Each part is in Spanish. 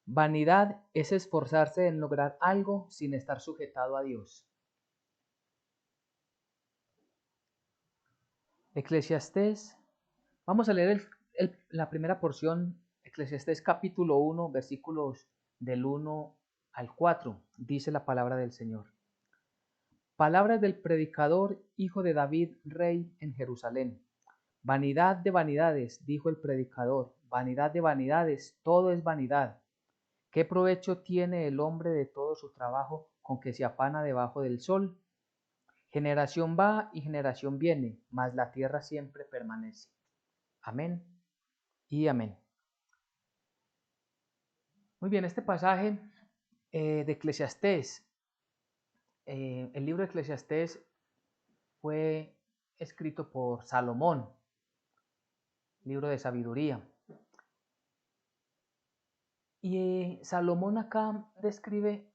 Vanidad es esforzarse en lograr algo sin estar sujetado a Dios. Eclesiastés, vamos a leer la primera porción, Eclesiastés capítulo 1, versículos del 1 al 4, dice la palabra del Señor. Palabras del predicador, hijo de David, rey en Jerusalén. Vanidad de vanidades, dijo el predicador, vanidad de vanidades, todo es vanidad. ¿Qué provecho tiene el hombre de todo su trabajo con que se afana debajo del sol? Generación va y generación viene, mas la tierra siempre permanece. Amén y amén. Muy bien, este pasaje de Eclesiastés, el libro de Eclesiastés fue escrito por Salomón, libro de sabiduría. Y Salomón acá describe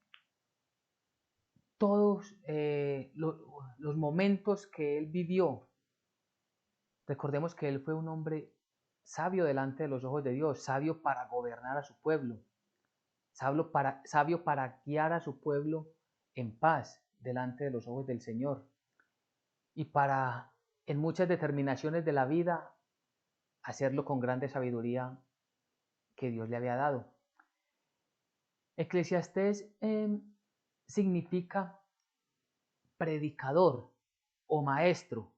todos los momentos que él vivió. Recordemos que él fue un hombre sabio delante de los ojos de Dios, sabio para gobernar a su pueblo, sabio para guiar a su pueblo en paz delante de los ojos del Señor y para en muchas determinaciones de la vida hacerlo con grande sabiduría que Dios le había dado. Eclesiastés significa predicador o maestro.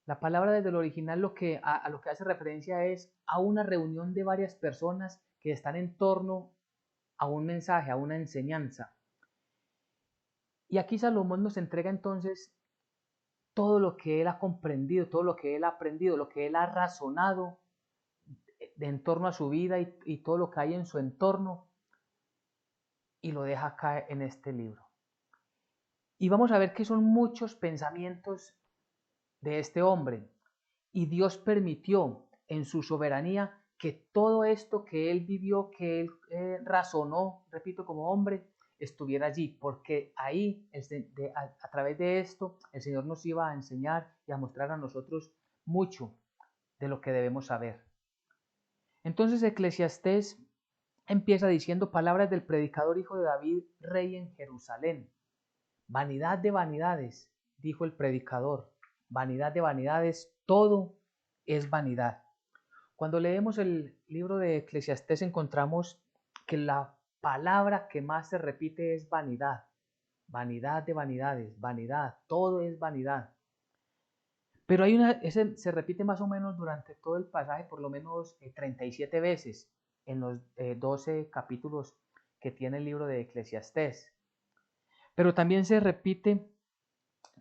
La palabra desde el original a lo que hace referencia es a una reunión de varias personas que están en torno a un mensaje, a una enseñanza. Y aquí Salomón nos entrega entonces todo lo que él ha comprendido, todo lo que él ha aprendido, lo que él ha razonado en torno a su vida y todo lo que hay en su entorno, y lo deja acá en este libro. Y vamos a ver que son muchos pensamientos de este hombre. Y Dios permitió en su soberanía que todo esto que él vivió, que él razonó, repito, como hombre, estuviera allí, porque ahí, a través de esto, el Señor nos iba a enseñar y a mostrar a nosotros mucho de lo que debemos saber. Entonces Eclesiastés empieza diciendo palabras del predicador hijo de David, rey en Jerusalén. Vanidad de vanidades, dijo el predicador, vanidad de vanidades, todo es vanidad. Cuando leemos el libro de Eclesiastés encontramos que la palabra que más se repite es vanidad. Vanidad de vanidades, vanidad, todo es vanidad. Pero ese se repite más o menos durante todo el pasaje, por lo menos 37 veces en los 12 capítulos que tiene el libro de Eclesiastés. Pero también se repite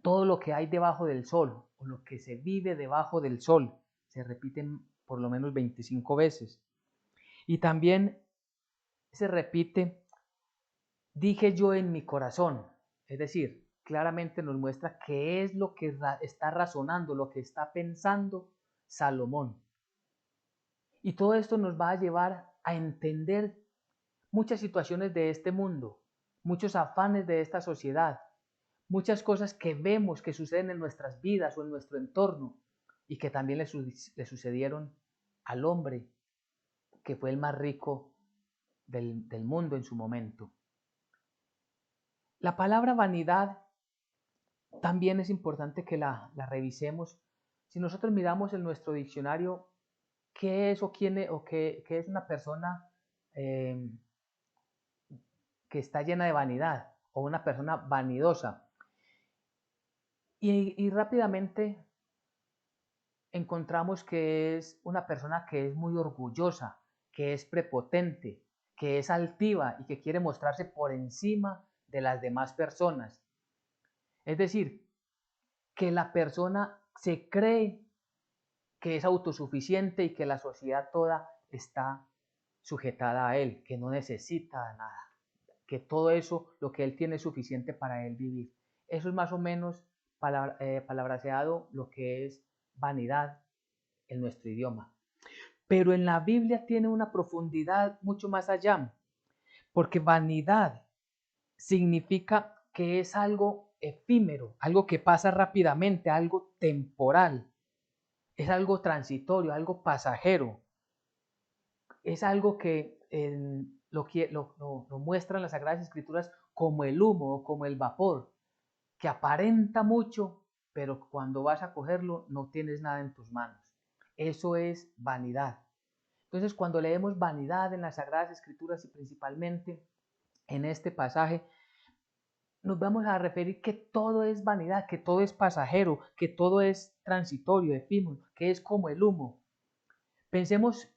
todo lo que hay debajo del sol, o lo que se vive debajo del sol, se repiten por lo menos 25 veces. Y también se repite, dije yo en mi corazón, es decir, claramente nos muestra qué es lo que está razonando, lo que está pensando Salomón. Y todo esto nos va a llevar a entender muchas situaciones de este mundo, muchos afanes de esta sociedad, muchas cosas que vemos que suceden en nuestras vidas o en nuestro entorno y que también le sucedieron al hombre que fue el más rico del mundo en su momento. La palabra vanidad también es importante que la revisemos. Si nosotros miramos en nuestro diccionario qué es o quién es, o qué es una persona eh, que está llena de vanidad o una persona vanidosa, y rápidamente encontramos que es una persona que es muy orgullosa, que es prepotente, que es altiva y que quiere mostrarse por encima de las demás personas. Es decir, que la persona se cree que es autosuficiente y que la sociedad toda está sujetada a él, que no necesita nada, que todo eso, lo que él tiene es suficiente para él vivir. Eso es más o menos palabraseado lo que es vanidad en nuestro idioma. Pero en la Biblia tiene una profundidad mucho más allá, porque vanidad significa que es algo efímero, algo que pasa rápidamente, algo temporal, es algo transitorio, algo pasajero, es algo que lo muestran las Sagradas Escrituras como el humo o como el vapor, que aparenta mucho, pero cuando vas a cogerlo no tienes nada en tus manos. Eso es vanidad. Entonces, cuando leemos vanidad en las Sagradas Escrituras y principalmente en este pasaje, nos vamos a referir que todo es vanidad, que todo es pasajero, que todo es transitorio, efímero, que es como el humo. Pensemos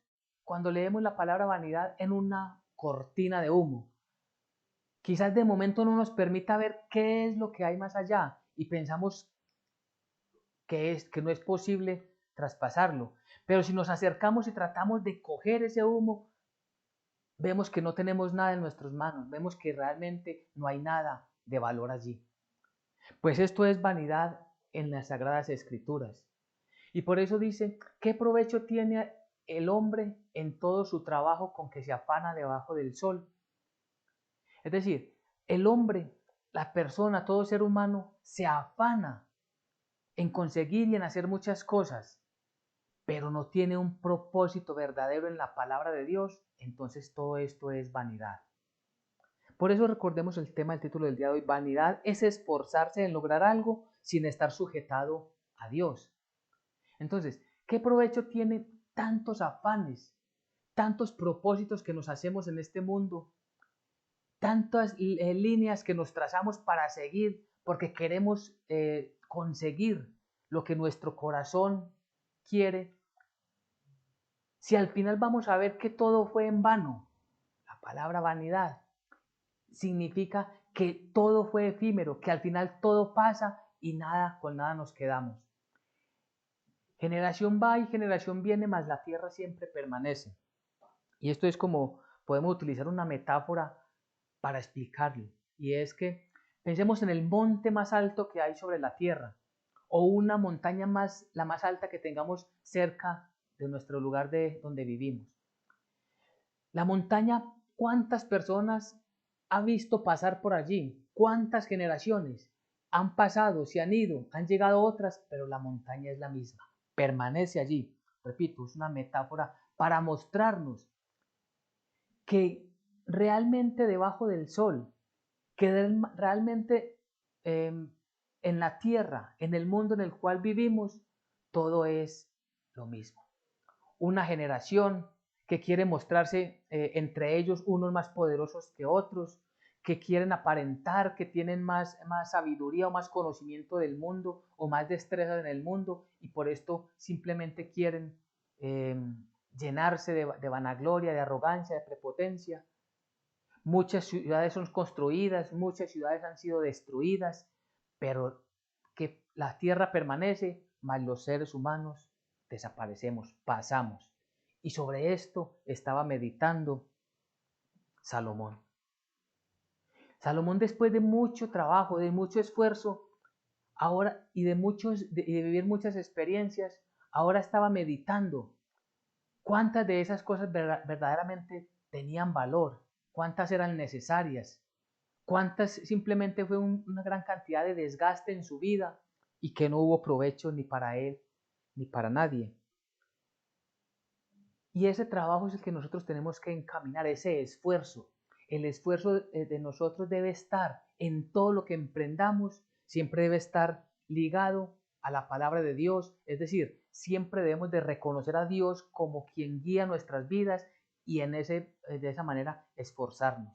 cuando leemos la palabra vanidad en una cortina de humo. Quizás de momento no nos permita ver qué es lo que hay más allá y pensamos que no es posible traspasarlo. Pero si nos acercamos y tratamos de coger ese humo, vemos que no tenemos nada en nuestras manos, vemos que realmente no hay nada de valor allí. Pues esto es vanidad en las Sagradas Escrituras. Y por eso dice, ¿qué provecho tiene el hombre en todo su trabajo con que se afana debajo del sol? Es decir, el hombre, la persona, todo ser humano se afana en conseguir y en hacer muchas cosas, pero no tiene un propósito verdadero en la palabra de Dios, entonces todo esto es vanidad. Por eso recordemos el tema del título del día de hoy. Vanidad es esforzarse en lograr algo sin estar sujetado a Dios. Entonces, ¿qué provecho tiene tantos afanes, tantos propósitos que nos hacemos en este mundo, tantas líneas que nos trazamos para seguir porque queremos conseguir lo que nuestro corazón quiere? Si al final vamos a ver que todo fue en vano, la palabra vanidad significa que todo fue efímero, que al final todo pasa y nada, con nada nos quedamos. Generación va y generación viene, mas la tierra siempre permanece. Y esto es como podemos utilizar una metáfora para explicarlo. Y es que pensemos en el monte más alto que hay sobre la tierra o una montaña la más alta que tengamos cerca de nuestro lugar de donde vivimos. La montaña, ¿cuántas personas ha visto pasar por allí? ¿Cuántas generaciones han pasado, se han ido, han llegado otras, pero la montaña es la misma, permanece allí? Repito, es una metáfora para mostrarnos que realmente debajo del sol, que realmente en la tierra, en el mundo en el cual vivimos, todo es lo mismo. Una generación que quiere mostrarse entre ellos unos más poderosos que otros, que quieren aparentar que tienen más sabiduría o más conocimiento del mundo o más destrezas en el mundo y por esto simplemente quieren eh, llenarse de vanagloria, de arrogancia, de prepotencia. Muchas ciudades son construidas, muchas ciudades han sido destruidas, pero que la tierra permanece, mas los seres humanos desaparecemos, pasamos. Y sobre esto estaba meditando Salomón. Salomón, después de mucho trabajo, de mucho esfuerzo, ahora y de vivir muchas experiencias, ahora estaba meditando cuántas de esas cosas verdaderamente tenían valor, cuántas eran necesarias, cuántas simplemente fue una gran cantidad de desgaste en su vida y que no hubo provecho ni para él ni para nadie. Y ese trabajo es el que nosotros tenemos que encaminar, ese esfuerzo. El esfuerzo de nosotros debe estar en todo lo que emprendamos, siempre debe estar ligado a la palabra de Dios, es decir, siempre debemos de reconocer a Dios como quien guía nuestras vidas y de esa manera esforzarnos.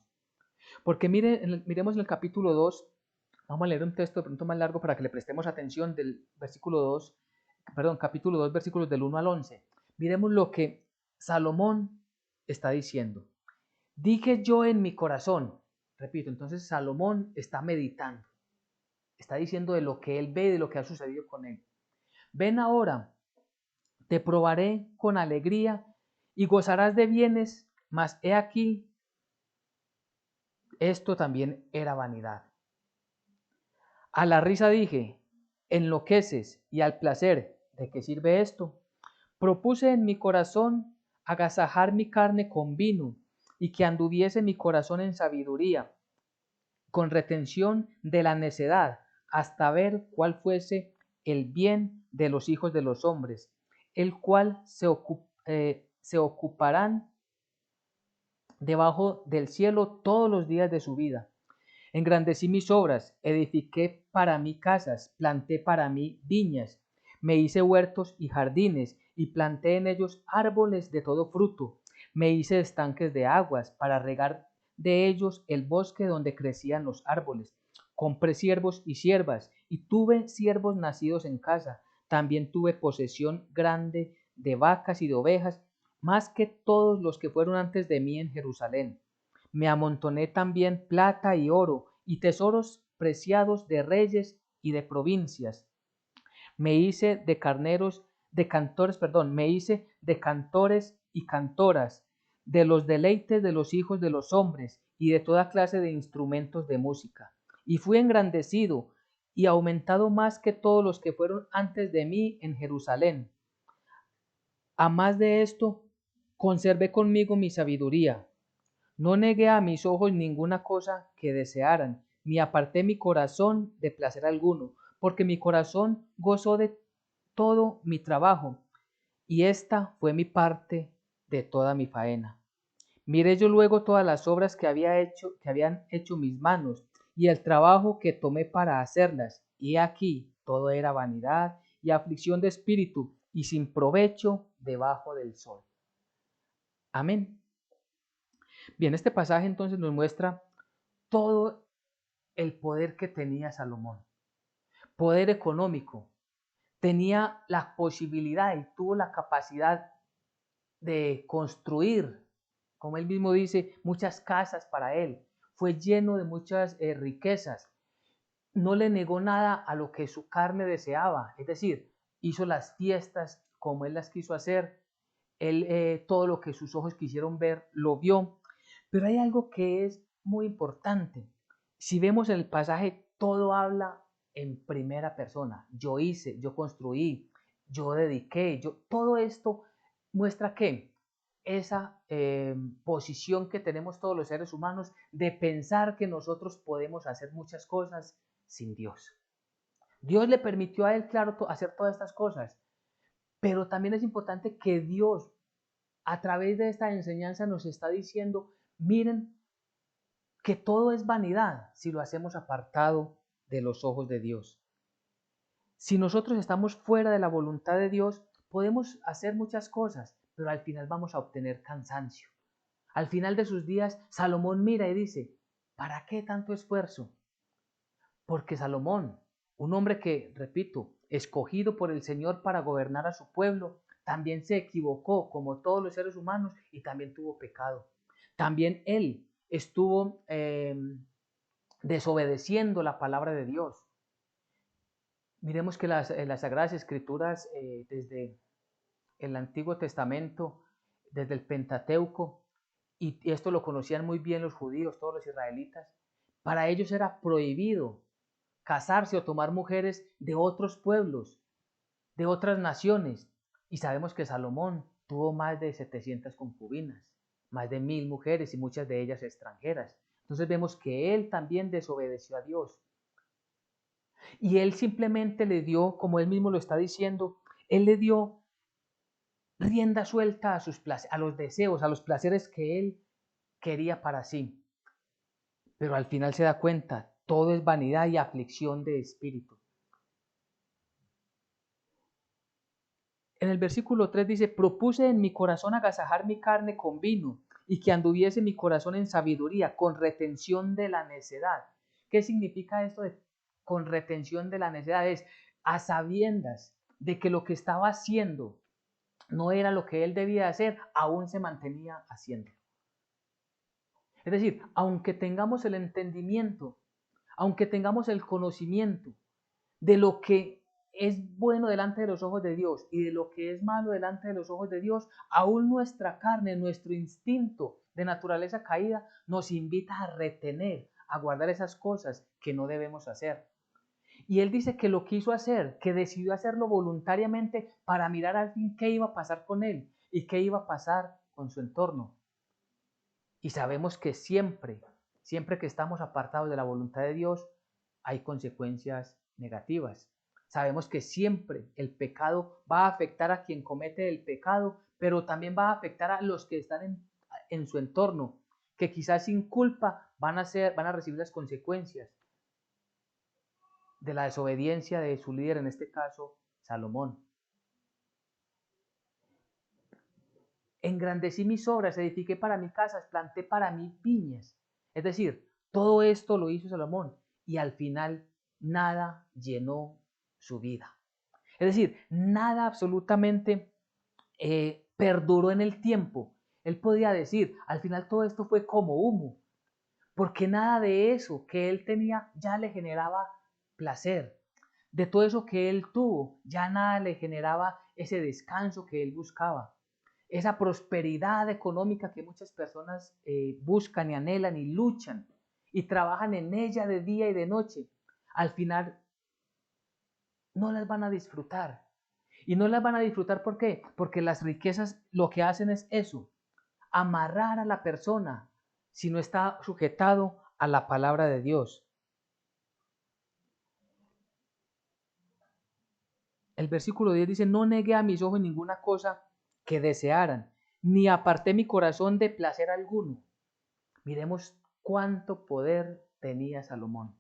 Porque miremos en el capítulo 2, vamos a leer un texto de pronto más largo para que le prestemos atención del capítulo 2, versículos del 1 al 11. Miremos lo que Salomón está diciendo. Dije yo en mi corazón, repito, entonces Salomón está meditando, está diciendo de lo que él ve, de lo que ha sucedido con él. Ven ahora, te probaré con alegría y gozarás de bienes, mas he aquí, esto también era vanidad. A la risa dije, enloqueces, y al placer, ¿de qué sirve esto? Propuse en mi corazón agasajar mi carne con vino, y que anduviese mi corazón en sabiduría, con retención de la necedad, hasta ver cuál fuese el bien de los hijos de los hombres, el cual se ocuparán debajo del cielo todos los días de su vida. Engrandecí mis obras, edifiqué para mí casas, planté para mí viñas, me hice huertos y jardines, y planté en ellos árboles de todo fruto. Me hice estanques de aguas para regar de ellos el bosque donde crecían los árboles. Compré siervos y siervas, y tuve siervos nacidos en casa. También tuve posesión grande de vacas y de ovejas, más que todos los que fueron antes de mí en Jerusalén. Me amontoné también plata y oro y tesoros preciados de reyes y de provincias. Me hice de carneros, de cantores, perdón, me hice de cantores y cantoras, de los deleites de los hijos de los hombres y de toda clase de instrumentos de música. Y fui engrandecido y aumentado más que todos los que fueron antes de mí en Jerusalén. A más de esto, conservé conmigo mi sabiduría. No negué a mis ojos ninguna cosa que desearan, ni aparté mi corazón de placer alguno, porque mi corazón gozó de todo mi trabajo, y esta fue mi parte de toda mi faena. Miré yo luego todas las obras que habían hecho mis manos, y el trabajo que tomé para hacerlas, y aquí todo era vanidad y aflicción de espíritu, y sin provecho debajo del sol. Amén. Bien, este pasaje entonces nos muestra todo el poder que tenía Salomón, poder económico, tenía la posibilidad y tuvo la capacidad de construir, como él mismo dice, muchas casas para él, fue lleno de muchas riquezas, no le negó nada a lo que su carne deseaba, es decir, hizo las fiestas como él las quiso hacer, él todo lo que sus ojos quisieron ver, lo vio, pero hay algo que es muy importante. Si vemos el pasaje, todo habla en primera persona. Yo hice, yo construí, yo dediqué, todo esto muestra que esa posición que tenemos todos los seres humanos de pensar que nosotros podemos hacer muchas cosas sin Dios. Dios le permitió a él, claro, hacer todas estas cosas, pero también es importante que Dios a través de esta enseñanza nos está diciendo, miren que todo es vanidad si lo hacemos apartado de los ojos de Dios. Si nosotros estamos fuera de la voluntad de Dios, podemos hacer muchas cosas, pero al final vamos a obtener cansancio. Al final de sus días, Salomón mira y dice, ¿para qué tanto esfuerzo? Porque Salomón, un hombre que, repito, escogido por el Señor para gobernar a su pueblo, también se equivocó como todos los seres humanos y también tuvo pecado. También él estuvo desobedeciendo la palabra de Dios. Miremos que las Sagradas Escrituras, desde el Antiguo Testamento, desde el Pentateuco, y esto lo conocían muy bien los judíos, todos los israelitas, para ellos era prohibido casarse o tomar mujeres de otros pueblos, de otras naciones. Y sabemos que Salomón tuvo más de 700 concubinas, más de 1000 mujeres y muchas de ellas extranjeras. Entonces vemos que él también desobedeció a Dios. Y él simplemente le dio, como él mismo lo está diciendo, él le dio rienda suelta a a los deseos, a los placeres que él quería para sí. Pero al final se da cuenta, todo es vanidad y aflicción de espíritu. En el versículo 3 dice, propuse en mi corazón agasajar mi carne con vino y que anduviese mi corazón en sabiduría, con retención de la necedad. ¿Qué significa esto de con retención de la necedad? Es a sabiendas de que lo que estaba haciendo no era lo que él debía hacer, aún se mantenía haciendo. Es decir, aunque tengamos el entendimiento, aunque tengamos el conocimiento de lo que es bueno delante de los ojos de Dios y de lo que es malo delante de los ojos de Dios, aún nuestra carne, nuestro instinto de naturaleza caída nos invita a retener, a guardar esas cosas que no debemos hacer. Y él dice que lo quiso hacer, que decidió hacerlo voluntariamente para mirar al fin qué iba a pasar con él y qué iba a pasar con su entorno. Y sabemos que siempre que estamos apartados de la voluntad de Dios, hay consecuencias negativas. Sabemos que siempre el pecado va a afectar a quien comete el pecado, pero también va a afectar a los que están en su entorno. que quizás sin culpa van a recibir las consecuencias de la desobediencia de su líder, en este caso, Salomón. Engrandecí mis obras, edifiqué para mí casas, planté para mí viñas. Es decir, todo esto lo hizo Salomón y al final nada llenó su vida. Es decir, nada absolutamente perduró en el tiempo. Él podía decir, al final todo esto fue como humo, porque nada de eso que él tenía ya le generaba placer. De todo eso que él tuvo, ya nada le generaba ese descanso que él buscaba. Esa prosperidad económica que muchas personas buscan y anhelan y luchan y trabajan en ella de día y de noche, al final no las van a disfrutar. Y no las van a disfrutar, ¿por qué? Porque las riquezas lo que hacen es eso, amarrar a la persona si no está sujetado a la palabra de Dios. El versículo 10 dice, no negué a mis ojos ninguna cosa que desearan, ni aparté mi corazón de placer alguno. Miremos cuánto poder tenía Salomón.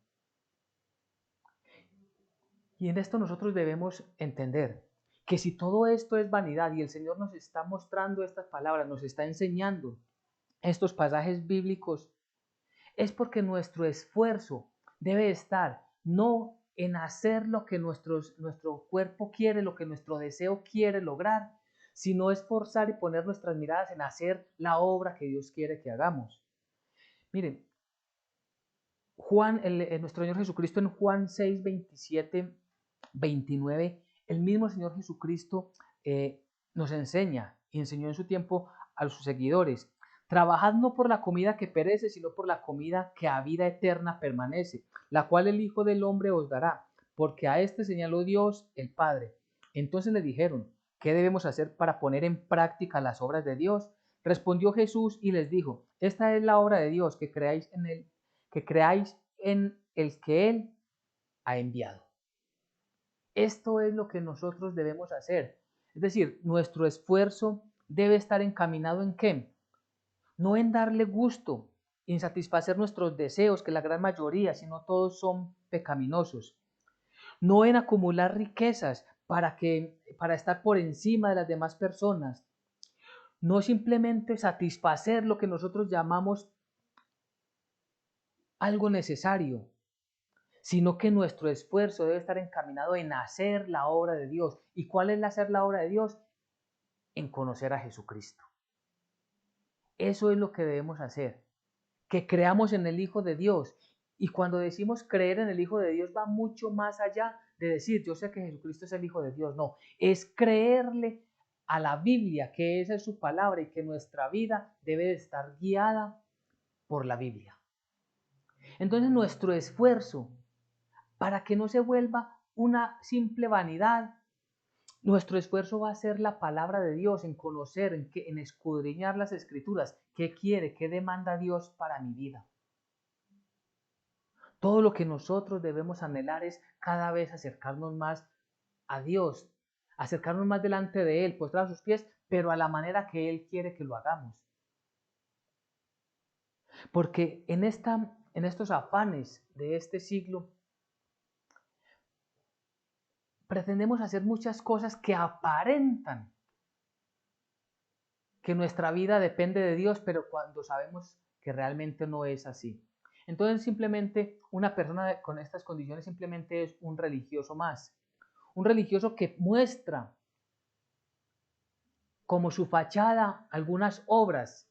Y en esto nosotros debemos entender que si todo esto es vanidad y el Señor nos está mostrando estas palabras, nos está enseñando estos pasajes bíblicos, es porque nuestro esfuerzo debe estar no en hacer lo que nuestro cuerpo quiere, lo que nuestro deseo quiere lograr, sino esforzar y poner nuestras miradas en hacer la obra que Dios quiere que hagamos. Miren, nuestro Señor Jesucristo en Juan 6, 27, 29, el mismo Señor Jesucristo nos enseña y enseñó en su tiempo a sus seguidores. Trabajad no por la comida que perece, sino por la comida que a vida eterna permanece, la cual el Hijo del Hombre os dará, porque a este señaló Dios el Padre. Entonces le dijeron, ¿qué debemos hacer para poner en práctica las obras de Dios? Respondió Jesús y les dijo, esta es la obra de Dios, que creáis en el que Él ha enviado. Esto es lo que nosotros debemos hacer. Es decir, nuestro esfuerzo debe estar encaminado en ¿qué? No en darle gusto, en satisfacer nuestros deseos, que la gran mayoría, si no todos, son pecaminosos. No en acumular riquezas para estar por encima de las demás personas. No simplemente satisfacer lo que nosotros llamamos algo necesario, sino que nuestro esfuerzo debe estar encaminado en hacer la obra de Dios. ¿Y cuál es hacer la obra de Dios? En conocer a Jesucristo. Eso es lo que debemos hacer, que creamos en el Hijo de Dios. Y cuando decimos creer en el Hijo de Dios va mucho más allá de decir yo sé que Jesucristo es el Hijo de Dios. No, es creerle a la Biblia, que esa es su palabra y que nuestra vida debe de estar guiada por la Biblia. Entonces nuestro esfuerzo, para que no se vuelva una simple vanidad, nuestro esfuerzo va a ser la palabra de Dios, en conocer, en escudriñar las escrituras. ¿Qué quiere? ¿Qué demanda Dios para mi vida? Todo lo que nosotros debemos anhelar es cada vez acercarnos más a Dios, acercarnos más delante de Él, postrar a sus pies, pero a la manera que Él quiere que lo hagamos. Porque en estos afanes de este siglo, pretendemos hacer muchas cosas que aparentan que nuestra vida depende de Dios, pero cuando sabemos que realmente no es así. Entonces simplemente una persona con estas condiciones simplemente es un religioso más. Un religioso que muestra como su fachada algunas obras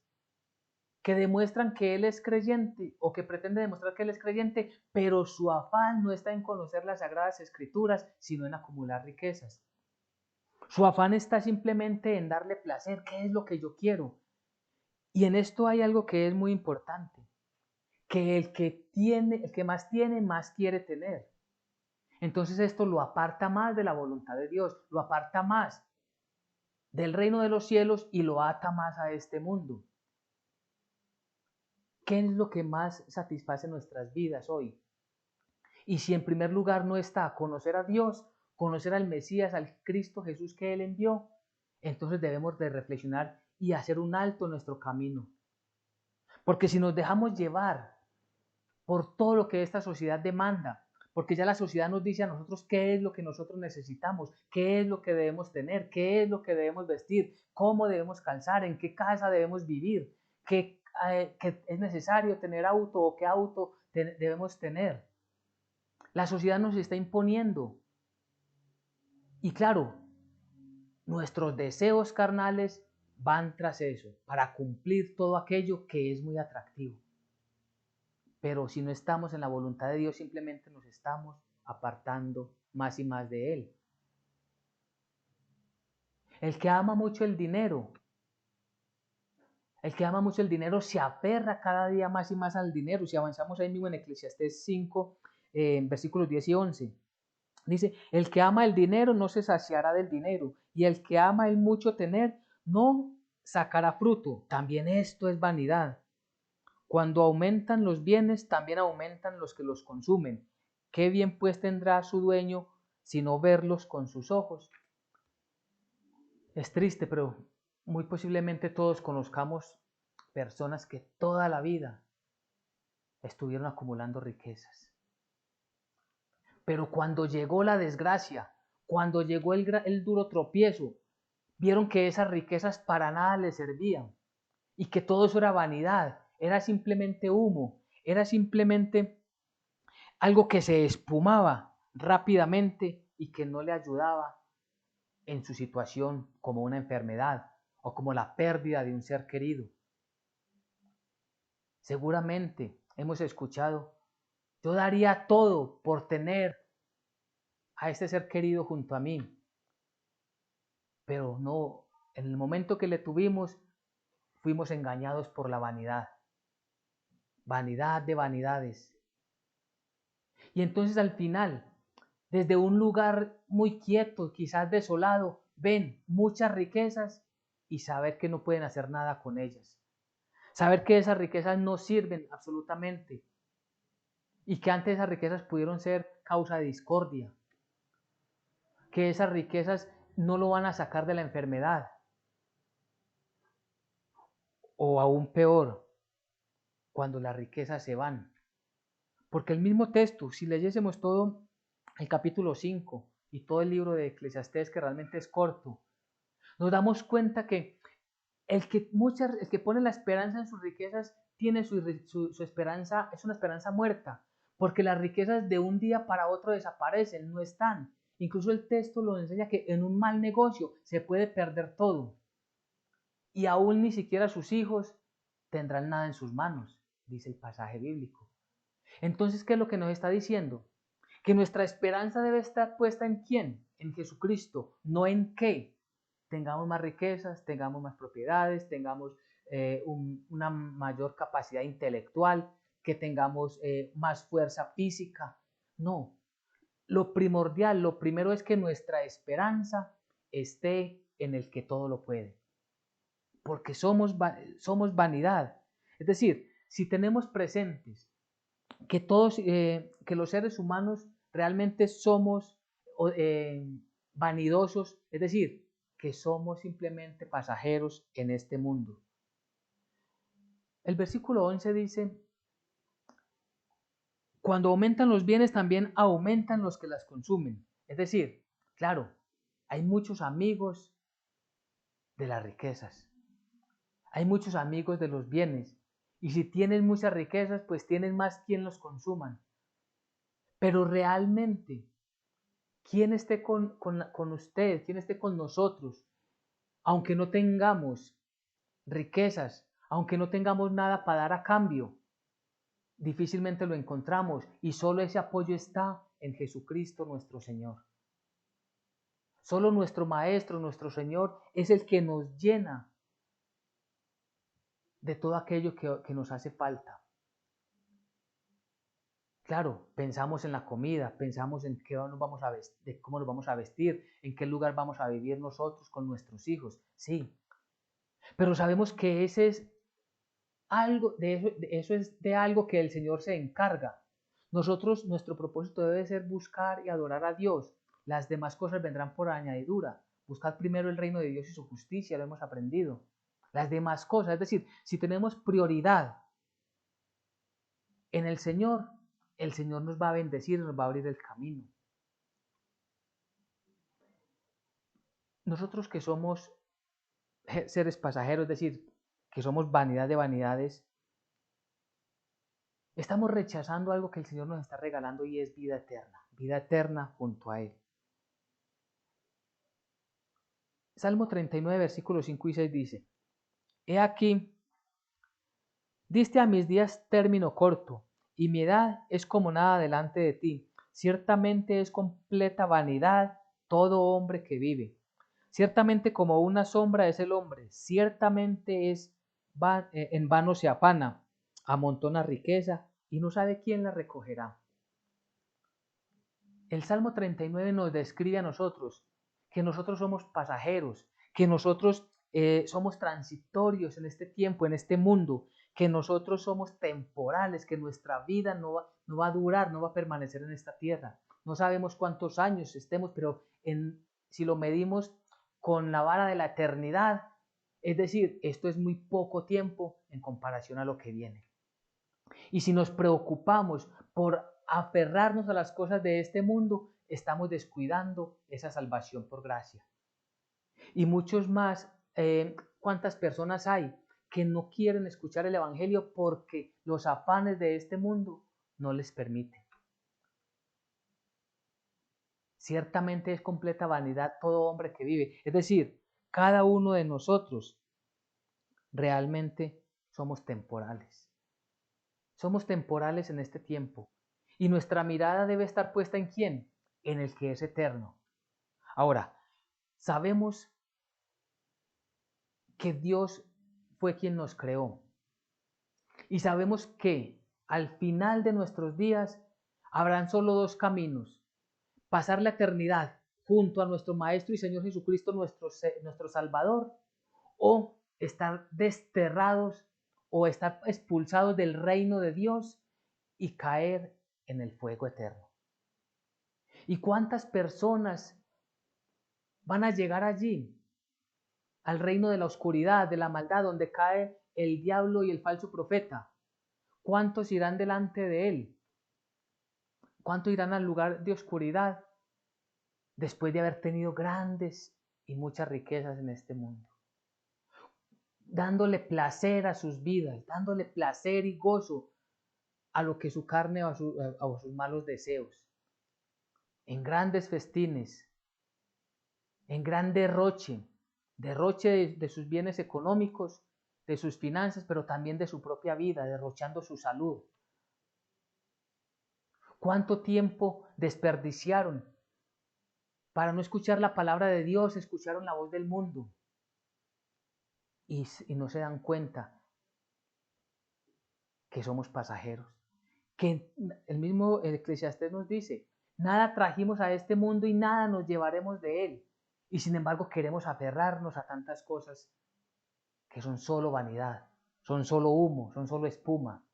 que demuestran que él es creyente o que pretende demostrar que él es creyente, pero su afán no está en conocer las sagradas escrituras, sino en acumular riquezas. Su afán está simplemente en darle placer, ¿qué es lo que yo quiero? Y en esto hay algo que es muy importante, que el que más tiene, más quiere tener. Entonces esto lo aparta más de la voluntad de Dios, lo aparta más del reino de los cielos y lo ata más a este mundo. ¿Qué es lo que más satisface nuestras vidas hoy? Y si en primer lugar no está conocer a Dios, conocer al Mesías, al Cristo Jesús que Él envió, entonces debemos de reflexionar y hacer un alto en nuestro camino. Porque si nos dejamos llevar por todo lo que esta sociedad demanda, porque ya la sociedad nos dice a nosotros qué es lo que nosotros necesitamos, qué es lo que debemos tener, qué es lo que debemos vestir, cómo debemos calzar, en qué casa debemos vivir, que es necesario tener auto o qué auto debemos tener. La sociedad nos está imponiendo. Y claro, nuestros deseos carnales van tras eso, para cumplir todo aquello que es muy atractivo. Pero si no estamos en la voluntad de Dios, simplemente nos estamos apartando más y más de Él. El que ama mucho el dinero, se aferra cada día más y más al dinero. Si avanzamos ahí mismo en Eclesiastés 5, versículos 10 y 11, dice, el que ama el dinero no se saciará del dinero, y el que ama el mucho tener no sacará fruto. También esto es vanidad. Cuando aumentan los bienes, también aumentan los que los consumen. ¿Qué bien pues tendrá su dueño sino verlos con sus ojos? Es triste, pero muy posiblemente todos conozcamos personas que toda la vida estuvieron acumulando riquezas. Pero cuando llegó la desgracia, cuando llegó el duro tropiezo, vieron que esas riquezas para nada les servían y que todo eso era vanidad, era simplemente humo, era simplemente algo que se espumaba rápidamente y que no le ayudaba en su situación, como una enfermedad o como la pérdida de un ser querido. Seguramente hemos escuchado, yo daría todo por tener a este ser querido junto a mí, pero no, en el momento que le tuvimos, fuimos engañados por la vanidad, vanidad de vanidades. Y entonces al final, desde un lugar muy quieto, quizás desolado, ven muchas riquezas y saber que no pueden hacer nada con ellas. Saber que esas riquezas no sirven absolutamente y que antes esas riquezas pudieron ser causa de discordia, que esas riquezas no lo van a sacar de la enfermedad, o aún peor, cuando las riquezas se van. Porque el mismo texto, si leyésemos todo el capítulo 5 y todo el libro de Eclesiastés, que realmente es corto, nos damos cuenta que el que pone la esperanza en sus riquezas tiene su esperanza, es una esperanza muerta, porque las riquezas de un día para otro desaparecen, no están. Incluso el texto lo enseña que en un mal negocio se puede perder todo y aún ni siquiera sus hijos tendrán nada en sus manos, dice el pasaje bíblico. Entonces, ¿qué es lo que nos está diciendo? Que nuestra esperanza debe estar puesta en quién, en Jesucristo, no en qué. Tengamos más riquezas, tengamos más propiedades, tengamos una mayor capacidad intelectual, que tengamos más fuerza física. No, lo primordial, lo primero es que nuestra esperanza esté en el que todo lo puede, porque somos vanidad. Es decir, si tenemos presentes que todos, que los seres humanos realmente somos vanidosos, es decir, que somos simplemente pasajeros en este mundo. El versículo 11 dice, cuando aumentan los bienes también aumentan los que las consumen. Es decir, claro, hay muchos amigos de las riquezas, hay muchos amigos de los bienes, y si tienen muchas riquezas, pues tienen más quien los consuman. Pero realmente, ¿quién esté con usted? ¿Quién esté con nosotros? Aunque no tengamos riquezas, aunque no tengamos nada para dar a cambio, difícilmente lo encontramos y solo ese apoyo está en Jesucristo nuestro Señor. Solo nuestro Maestro, nuestro Señor, es el que nos llena de todo aquello que nos hace falta. Claro, pensamos en la comida, pensamos en qué nos vamos a vestir, cómo nos vamos a vestir, en qué lugar vamos a vivir nosotros con nuestros hijos, sí. Pero sabemos que ese es algo, eso es de algo que el Señor se encarga. Nosotros, nuestro propósito debe ser buscar y adorar a Dios. Las demás cosas vendrán por añadidura. Buscad primero el reino de Dios y su justicia, lo hemos aprendido. Las demás cosas, es decir, si tenemos prioridad en el Señor nos va a bendecir, nos va a abrir el camino. Nosotros que somos seres pasajeros, es decir, que somos vanidad de vanidades, estamos rechazando algo que el Señor nos está regalando y es vida eterna junto a Él. Salmo 39, versículos 5 y 6 dice, He aquí, diste a mis días término corto, y mi edad es como nada delante de ti. Ciertamente es completa vanidad todo hombre que vive. Ciertamente como una sombra es el hombre, ciertamente en vano se afana, amontona riqueza y no sabe quién la recogerá. El Salmo 39 nos describe a nosotros, que nosotros somos pasajeros, que nosotros somos transitorios en este tiempo, en este mundo, que nosotros somos temporales, que nuestra vida no va a durar, no va a permanecer en esta tierra. No sabemos cuántos años estemos, pero si lo medimos con la vara de la eternidad, es decir, esto es muy poco tiempo en comparación a lo que viene. Y si nos preocupamos por aferrarnos a las cosas de este mundo, estamos descuidando esa salvación por gracia. Y muchos más, ¿cuántas personas hay que no quieren escuchar el Evangelio porque los afanes de este mundo no les permiten? Ciertamente es completa vanidad todo hombre que vive. Es decir, cada uno de nosotros realmente somos temporales. Somos temporales en este tiempo. Y nuestra mirada debe estar puesta ¿en quién? En el que es eterno. Ahora, sabemos que Dios fue quien nos creó. Y sabemos que al final de nuestros días habrán solo dos caminos. Pasar la eternidad junto a nuestro Maestro y Señor Jesucristo, nuestro Salvador, o estar desterrados o estar expulsados del reino de Dios y caer en el fuego eterno. ¿Y cuántas personas van a llegar allí? Al reino de la oscuridad, de la maldad, donde cae el diablo y el falso profeta. ¿Cuántos irán delante de él? ¿Cuántos irán al lugar de oscuridad después de haber tenido grandes y muchas riquezas en este mundo? Dándole placer a sus vidas, dándole placer y gozo a lo que su carne o a sus malos deseos. En grandes festines, en gran derroche de sus bienes económicos, de sus finanzas, pero también de su propia vida, derrochando su salud. ¿Cuánto tiempo desperdiciaron para no escuchar la palabra de Dios? Escucharon la voz del mundo y no se dan cuenta que somos pasajeros. Que el mismo Eclesiastés nos dice, nada trajimos a este mundo y nada nos llevaremos de él. Y sin embargo queremos aferrarnos a tantas cosas que son solo vanidad, son solo humo, son solo espuma.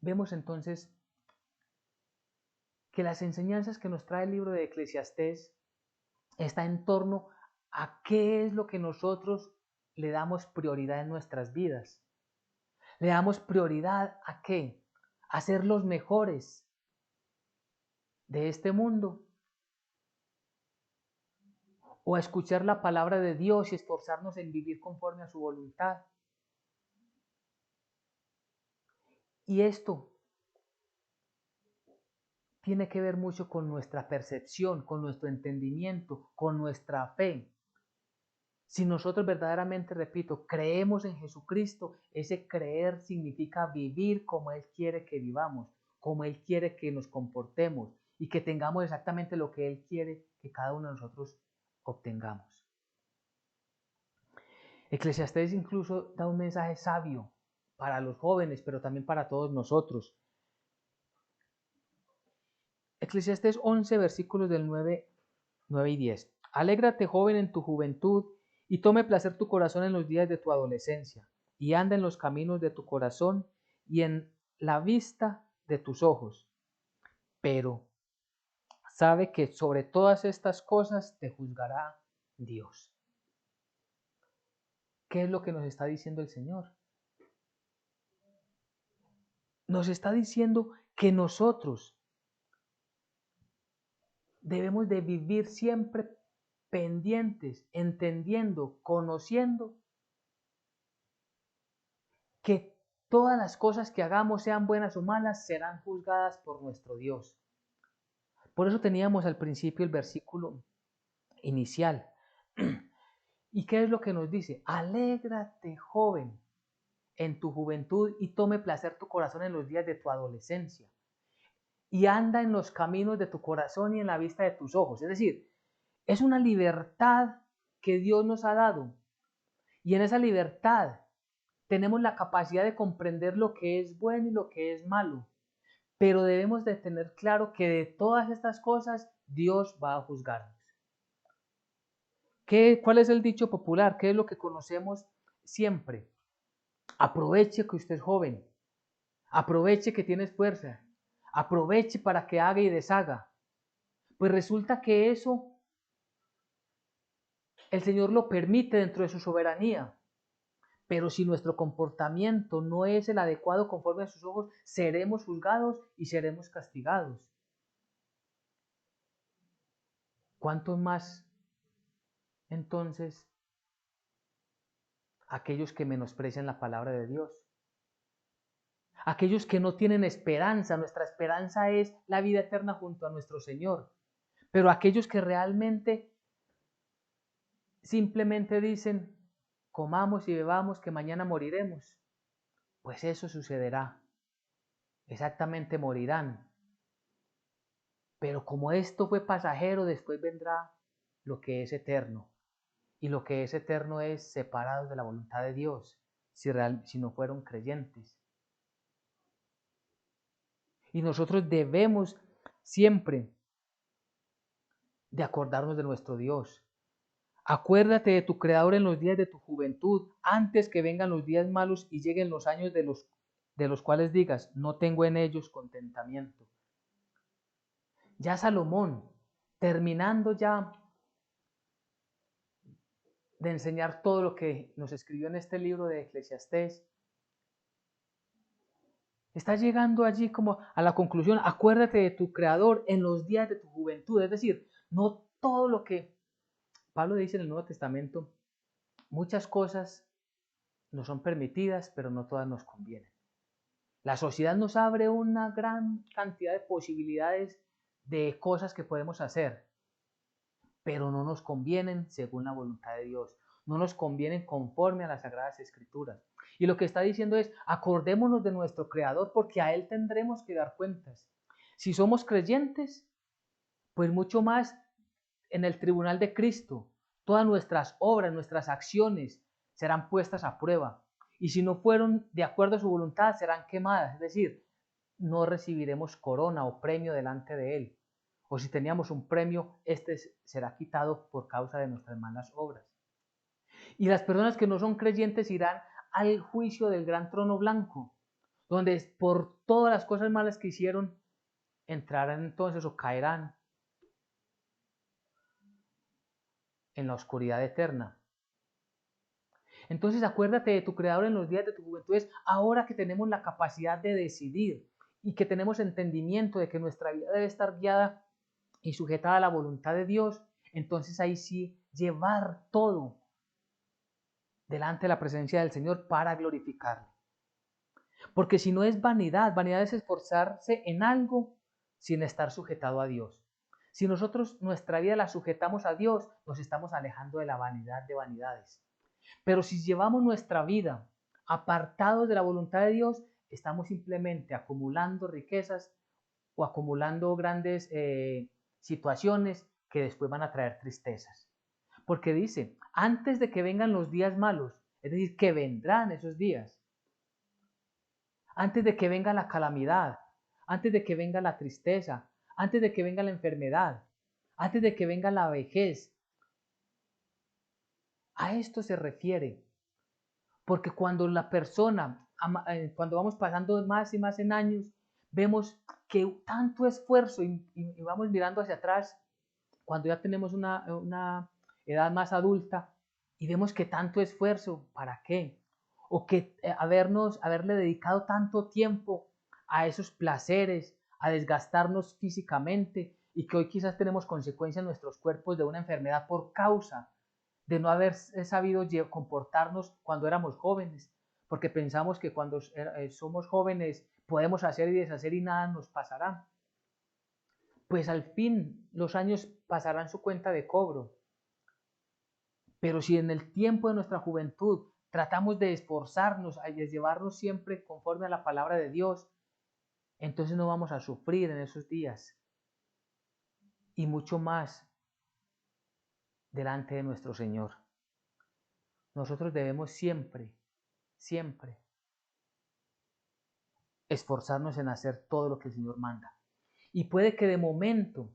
Vemos entonces que las enseñanzas que nos trae el libro de Eclesiastés está en torno a qué es lo que nosotros le damos prioridad en nuestras vidas. ¿Le damos prioridad a qué? ¿A ser los mejores de este mundo? ¿O a escuchar la palabra de Dios y esforzarnos en vivir conforme a su voluntad? Y esto tiene que ver mucho con nuestra percepción, con nuestro entendimiento, con nuestra fe. Si nosotros verdaderamente, repito, creemos en Jesucristo, ese creer significa vivir como Él quiere que vivamos, como Él quiere que nos comportemos y que tengamos exactamente lo que Él quiere que cada uno de nosotros obtengamos. Eclesiastés incluso da un mensaje sabio para los jóvenes, pero también para todos nosotros. Eclesiastés 11, versículos del 9 y 10. Alégrate, joven, en tu juventud, y tome placer tu corazón en los días de tu adolescencia, y anda en los caminos de tu corazón y en la vista de tus ojos. Pero sabe que sobre todas estas cosas te juzgará Dios. ¿Qué es lo que nos está diciendo el Señor? Nos está diciendo que nosotros debemos de vivir siempre pendientes, entendiendo, conociendo que todas las cosas que hagamos, sean buenas o malas, serán juzgadas por nuestro Dios. Por eso teníamos al principio el versículo inicial. ¿Y qué es lo que nos dice? Alégrate, joven, en tu juventud y tome placer tu corazón en los días de tu adolescencia. Y anda en los caminos de tu corazón y en la vista de tus ojos. Es decir, es una libertad que Dios nos ha dado. Y en esa libertad tenemos la capacidad de comprender lo que es bueno y lo que es malo. Pero debemos de tener claro que de todas estas cosas Dios va a juzgarnos. ¿Cuál es el dicho popular? ¿Qué es lo que conocemos siempre? Aproveche que usted es joven. Aproveche que tienes fuerza. Aproveche para que haga y deshaga. Pues resulta que eso el Señor lo permite dentro de su soberanía. Pero si nuestro comportamiento no es el adecuado conforme a sus ojos, seremos juzgados y seremos castigados. ¿Cuánto más entonces aquellos que menosprecian la palabra de Dios? Aquellos que no tienen esperanza. Nuestra esperanza es la vida eterna junto a nuestro Señor. Pero aquellos que realmente simplemente dicen, comamos y bebamos que mañana moriremos, pues eso sucederá. Exactamente, morirán. Pero como esto fue pasajero, después vendrá lo que es eterno. Y lo que es eterno es separados de la voluntad de Dios, si no fueron creyentes. Y nosotros debemos siempre de acordarnos de nuestro Dios. Acuérdate de tu Creador en los días de tu juventud, antes que vengan los días malos y lleguen los años de los cuales digas, no tengo en ellos contentamiento. Ya Salomón, terminando ya de enseñar todo lo que nos escribió en este libro de Eclesiastés, está llegando allí como a la conclusión, acuérdate de tu Creador en los días de tu juventud. Es decir, no todo lo que Pablo dice en el Nuevo Testamento, muchas cosas nos son permitidas, pero no todas nos convienen. La sociedad nos abre una gran cantidad de posibilidades de cosas que podemos hacer, pero no nos convienen según la voluntad de Dios. No nos convienen conforme a las Sagradas Escrituras. Y lo que está diciendo es, acordémonos de nuestro Creador porque a Él tendremos que dar cuentas. Si somos creyentes, pues mucho más en el tribunal de Cristo. Todas nuestras obras, nuestras acciones serán puestas a prueba. Y si no fueron de acuerdo a su voluntad, serán quemadas. Es decir, no recibiremos corona o premio delante de Él. O si teníamos un premio, este será quitado por causa de nuestras malas obras. Y las personas que no son creyentes irán al juicio del gran trono blanco, donde por todas las cosas malas que hicieron, entrarán entonces o caerán en la oscuridad eterna. Entonces acuérdate de tu Creador en los días de tu juventud, ahora que tenemos la capacidad de decidir y que tenemos entendimiento de que nuestra vida debe estar guiada y sujetada a la voluntad de Dios, entonces ahí sí llevar todo delante de la presencia del Señor para glorificarlo. Porque si no es vanidad, vanidad es esforzarse en algo sin estar sujetado a Dios. Si nosotros nuestra vida la sujetamos a Dios, nos estamos alejando de la vanidad de vanidades. Pero si llevamos nuestra vida apartados de la voluntad de Dios, estamos simplemente acumulando riquezas o acumulando grandes situaciones que después van a traer tristezas. Porque dice, antes de que vengan los días malos, es decir, que vendrán esos días, antes de que venga la calamidad, antes de que venga la tristeza, antes de que venga la enfermedad, antes de que venga la vejez. A esto se refiere. Porque cuando la persona, cuando vamos pasando más y más en años, vemos que tanto esfuerzo y vamos mirando hacia atrás, cuando ya tenemos una edad más adulta, y vemos que tanto esfuerzo, ¿para qué? O que haberle dedicado tanto tiempo a esos placeres, a desgastarnos físicamente, y que hoy quizás tenemos consecuencias en nuestros cuerpos de una enfermedad por causa de no haber sabido comportarnos cuando éramos jóvenes, porque pensamos que cuando somos jóvenes podemos hacer y deshacer y nada nos pasará. Pues al fin los años pasarán su cuenta de cobro. Pero si en el tiempo de nuestra juventud tratamos de esforzarnos, de llevarnos siempre conforme a la palabra de Dios, entonces no vamos a sufrir en esos días. Y mucho más delante de nuestro Señor. Nosotros debemos siempre, siempre esforzarnos en hacer todo lo que el Señor manda. Y puede que de momento,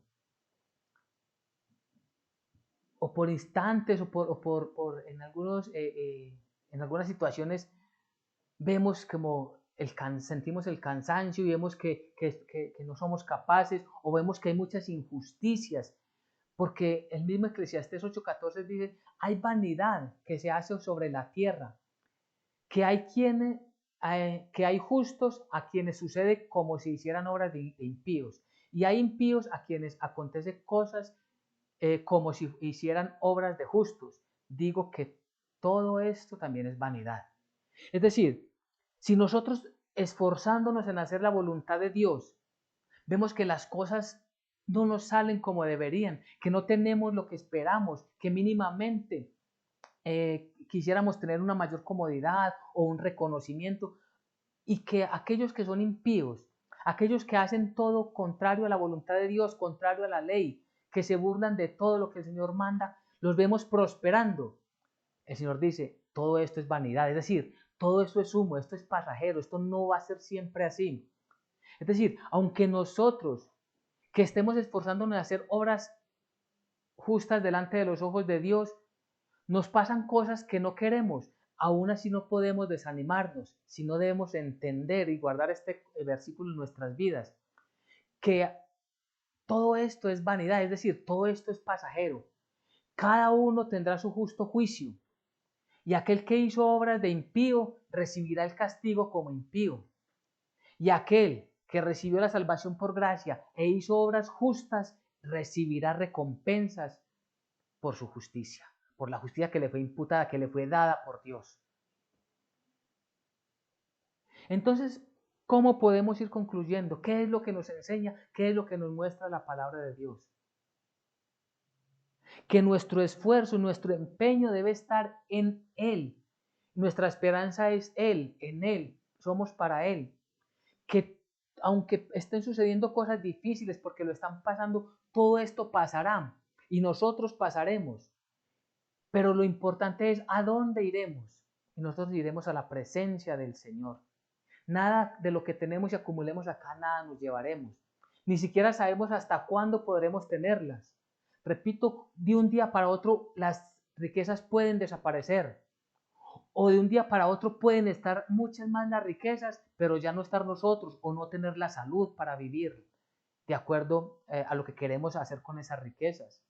o por instantes, en algunas situaciones, vemos como sentimos el cansancio y vemos que no somos capaces, o vemos que hay muchas injusticias, porque el mismo Eclesiastés 8:14 dice, hay vanidad que se hace sobre la tierra, que hay justos a quienes sucede como si hicieran obras de impíos, y hay impíos a quienes acontecen cosas como si hicieran obras de justos. Digo que todo esto también es vanidad. Es decir, si nosotros esforzándonos en hacer la voluntad de Dios, vemos que las cosas no nos salen como deberían, que no tenemos lo que esperamos, que mínimamente quisiéramos tener una mayor comodidad o un reconocimiento, y que aquellos que son impíos, aquellos que hacen todo contrario a la voluntad de Dios, contrario a la ley, que se burlan de todo lo que el Señor manda, los vemos prosperando. El Señor dice, todo esto es vanidad, es decir, todo esto es humo, esto es pasajero, esto no va a ser siempre así. Es decir, aunque nosotros que estemos esforzándonos en hacer obras justas delante de los ojos de Dios, nos pasan cosas que no queremos, aún así no podemos desanimarnos, sino debemos entender y guardar este versículo en nuestras vidas, que todo esto es vanidad, es decir, todo esto es pasajero. Cada uno tendrá su justo juicio, y aquel que hizo obras de impío recibirá el castigo como impío, y aquel que recibió la salvación por gracia e hizo obras justas recibirá recompensas por su justicia, por la justicia que le fue imputada, que le fue dada por Dios. Entonces, ¿cómo podemos ir concluyendo? ¿Qué es lo que nos enseña? ¿Qué es lo que nos muestra la palabra de Dios? Que nuestro esfuerzo, nuestro empeño debe estar en Él. Nuestra esperanza es Él, en Él, somos para Él. Que aunque estén sucediendo cosas difíciles porque lo están pasando, todo esto pasará y nosotros pasaremos. Pero lo importante es a dónde iremos. Y nosotros iremos a la presencia del Señor. Nada de lo que tenemos y acumulemos acá, nada nos llevaremos. Ni siquiera sabemos hasta cuándo podremos tenerlas. Repito, de un día para otro las riquezas pueden desaparecer. O de un día para otro pueden estar muchas más las riquezas, pero ya no estar nosotros o no tener la salud para vivir de acuerdo a lo que queremos hacer con esas riquezas.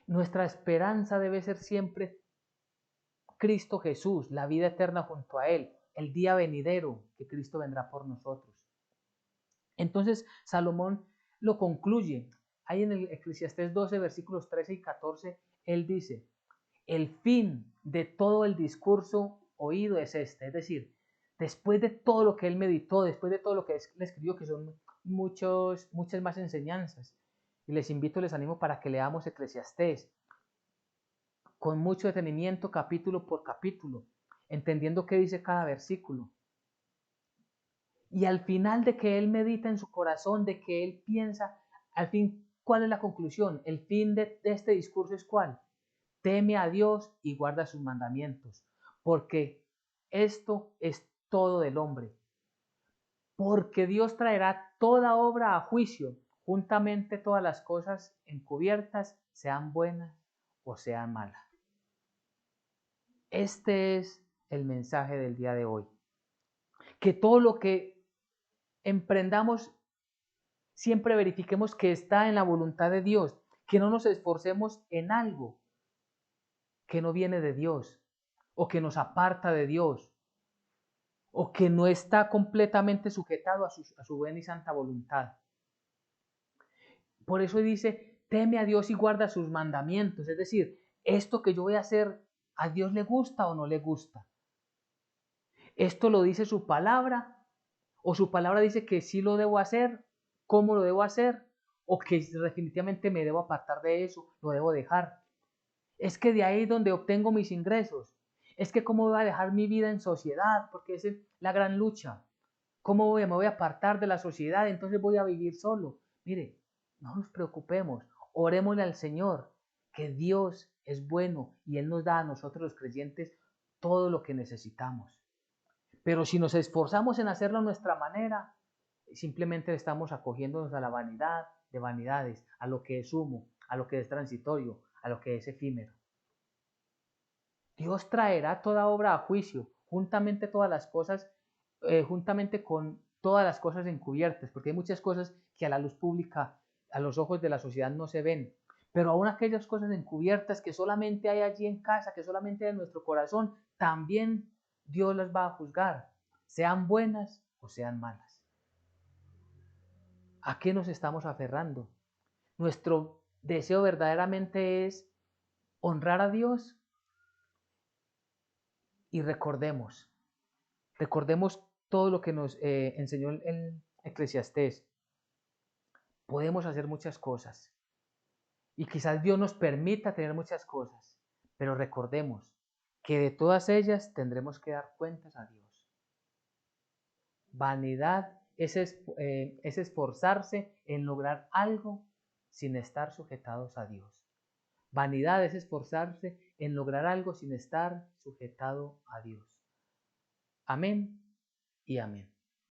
Nuestra esperanza debe ser siempre Cristo Jesús, la vida eterna junto a Él, el día venidero que Cristo vendrá por nosotros. Entonces Salomón lo concluye. Ahí en el Eclesiastés 12, versículos 13 y 14, él dice, el fin de todo el discurso oído es este, es decir, después de todo lo que él meditó, después de todo lo que él escribió, que son muchas más enseñanzas, y les invito, les animo para que leamos Eclesiastés con mucho detenimiento, capítulo por capítulo, entendiendo qué dice cada versículo. Y al final de que él medita en su corazón, de que él piensa, al fin, ¿cuál es la conclusión? El fin de este discurso es ¿cuál? Teme a Dios y guarda sus mandamientos, porque esto es todo del hombre. Porque Dios traerá toda obra a juicio, juntamente todas las cosas encubiertas, sean buenas o sean malas. Este es el mensaje del día de hoy. Que todo lo que emprendamos, siempre verifiquemos que está en la voluntad de Dios, que no nos esforcemos en algo que no viene de Dios, o que nos aparta de Dios, o que no está completamente sujetado a su buena y santa voluntad. Por eso dice, teme a Dios y guarda sus mandamientos. Es decir, esto que yo voy a hacer, ¿a Dios le gusta o no le gusta? ¿Esto lo dice su palabra? ¿O su palabra dice que sí lo debo hacer? ¿Cómo lo debo hacer? ¿O que definitivamente me debo apartar de eso? ¿Lo debo dejar? Es que de ahí es donde obtengo mis ingresos. Es que cómo voy a dejar mi vida en sociedad, porque esa es la gran lucha. ¿Cómo me voy a apartar de la sociedad? Entonces voy a vivir solo. Mire, no nos preocupemos, orémosle al Señor, que Dios es bueno y Él nos da a nosotros los creyentes todo lo que necesitamos. Pero si nos esforzamos en hacerlo a nuestra manera, simplemente estamos acogiéndonos a la vanidad de vanidades, a lo que es humo, a lo que es transitorio, a lo que es efímero. Dios traerá toda obra a juicio, juntamente todas las cosas, juntamente con todas las cosas encubiertas, porque hay muchas cosas que a la luz pública, a los ojos de la sociedad no se ven, pero aún aquellas cosas encubiertas que solamente hay allí en casa, que solamente hay en nuestro corazón, también Dios las va a juzgar, sean buenas o sean malas. ¿A qué nos estamos aferrando? Nuestro deseo verdaderamente es honrar a Dios y recordemos todo lo que nos enseñó el Eclesiastés. Podemos hacer muchas cosas y quizás Dios nos permita tener muchas cosas, pero recordemos que de todas ellas tendremos que dar cuentas a Dios. Vanidad es esforzarse en lograr algo sin estar sujetados a Dios. Vanidad es esforzarse en lograr algo sin estar sujetado a Dios. Amén y amén.